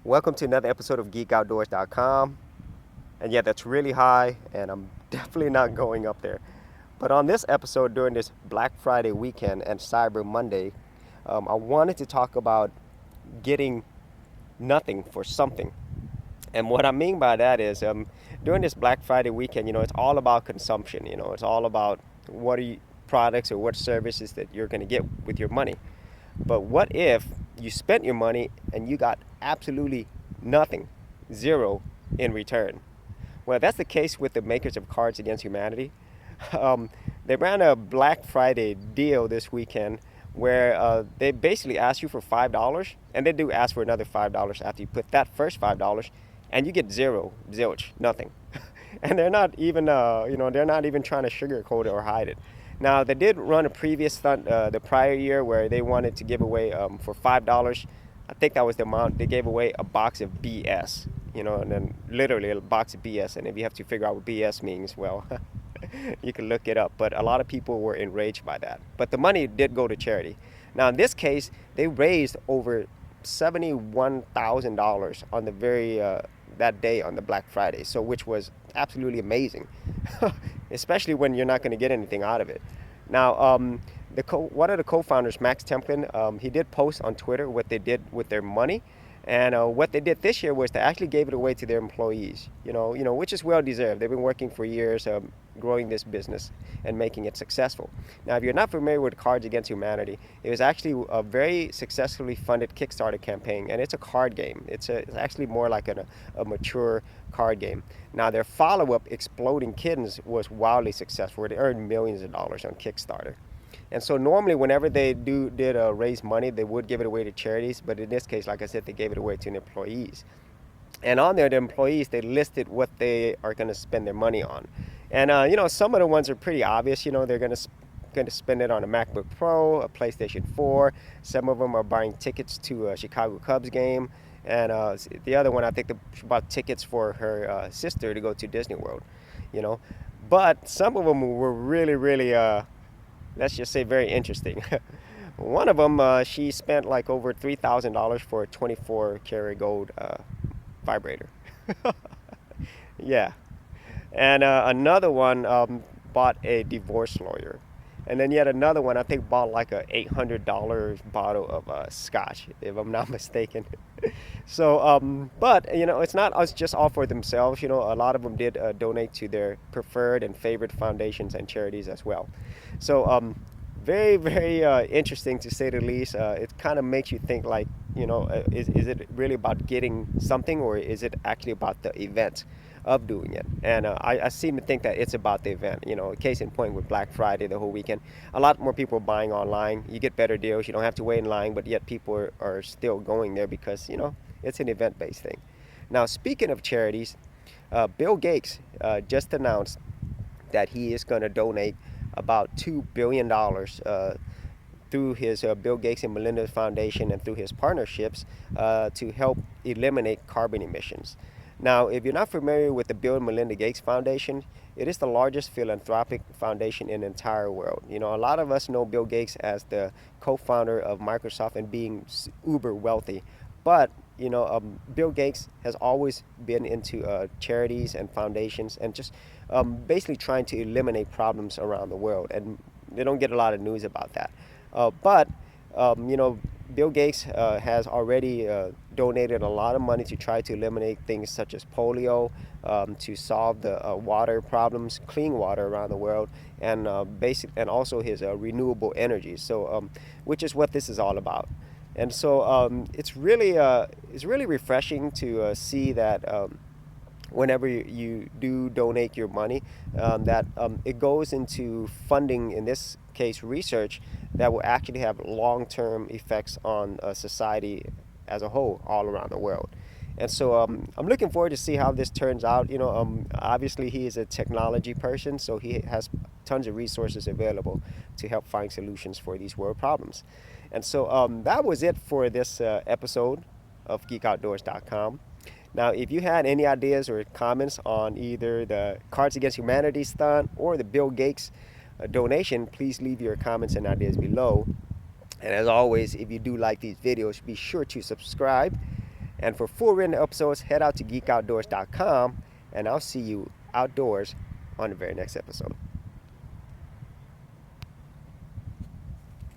Welcome to another episode of Geekoutdoors.com. And yeah, that's really high, and I'm definitely not going up there. But on this episode, during this Black Friday weekend and Cyber Monday, I wanted to talk about getting nothing for something. And what I mean by that is during this Black Friday weekend, it's all about consumption. It's all about what are you, products or what services that you're going to get with your money. But what if you spent your money and you got absolutely nothing, zero in return? Well, that's the case with the makers of Cards Against Humanity. Um, they ran a Black Friday deal this weekend where they basically ask you for $5, and they do ask for another $5 after you put that first $5, and you get zero, zilch, nothing. And they're not even, they're not even trying to sugarcoat it or hide it. Now, they did run a previous stunt the prior year where they wanted to give away for $5. I think that was the amount. They gave away a box of BS, and then literally a box of BS. And if you have to figure out what BS means, well, you can look it up. But a lot of people were enraged by that. But the money did go to charity. Now, in this case, they raised over $71,000 on the very that day on the Black Friday, so which was absolutely amazing, especially when you're not going to get anything out of it. Now, one of the co-founders, Max Templin, he did post on Twitter what they did with their money, and what they did this year was they actually gave it away to their employees. Which is well deserved. They've been working for years, growing this business and making it successful. Now, if you're not familiar with Cards Against Humanity, it was actually a very successfully funded Kickstarter campaign, and it's a card game. It's actually more like a mature card game. Now, their follow-up, Exploding Kittens, was wildly successful. They earned millions of dollars on Kickstarter. And so normally whenever they did raise money, they would give it away to charities. But in this case, like I said, they gave it away to the employees. And on there, the employees, they listed what they are going to spend their money on. And, some of the ones are pretty obvious. They're going to spend it on a MacBook Pro, a PlayStation 4. Some of them are buying tickets to a Chicago Cubs game. And the other one, I think she bought tickets for her sister to go to Disney World, But some of them were really, really, let's just say, very interesting. One of them, she spent like over $3,000 for a 24 karat gold vibrator. Yeah. And another one bought a divorce lawyer. And then yet another one, I think, bought like a $800 bottle of scotch, if I'm not mistaken. So, but, it's not just all for themselves. A lot of them did donate to their preferred and favorite foundations and charities as well. So, very, very interesting to say the least. It kind of makes you think like, is it really about getting something, or is it actually about the event of doing it? And I seem to think that it's about the event. Case in point with Black Friday, the whole weekend, a lot more people are buying online. You get better deals. You don't have to wait in line, but yet people are still going there because, it's an event-based thing. Now, speaking of charities, Bill Gates just announced that he is going to donate about $2 billion through his Bill Gates and Melinda Foundation and through his partnerships to help eliminate carbon emissions. Now, if you're not familiar with the Bill and Melinda Gates Foundation, it is the largest philanthropic foundation in the entire world. A lot of us know Bill Gates as the co-founder of Microsoft and being uber wealthy. But, Bill Gates has always been into charities and foundations and just basically trying to eliminate problems around the world. And they don't get a lot of news about that. But Bill Gates has already donated a lot of money to try to eliminate things such as polio, to solve the water problems, clean water around the world, and and also his renewable energy. So, which is what this is all about. And so it's really refreshing to see that whenever you do donate your money, that it goes into funding, in this case, research that will actually have long-term effects on society as a whole all around the world. And so I'm looking forward to see how this turns out. Obviously he is a technology person, so he has tons of resources available to help find solutions for these world problems. And so that was it for this episode of Geekoutdoors.com. Now, if you had any ideas or comments on either the Cards Against Humanity stunt or the Bill Gates donation, please leave your comments and ideas below. And as always, if you do like these videos, be sure to subscribe And for full written episodes, head out to geekoutdoors.com, and I'll see you outdoors on the very next episode.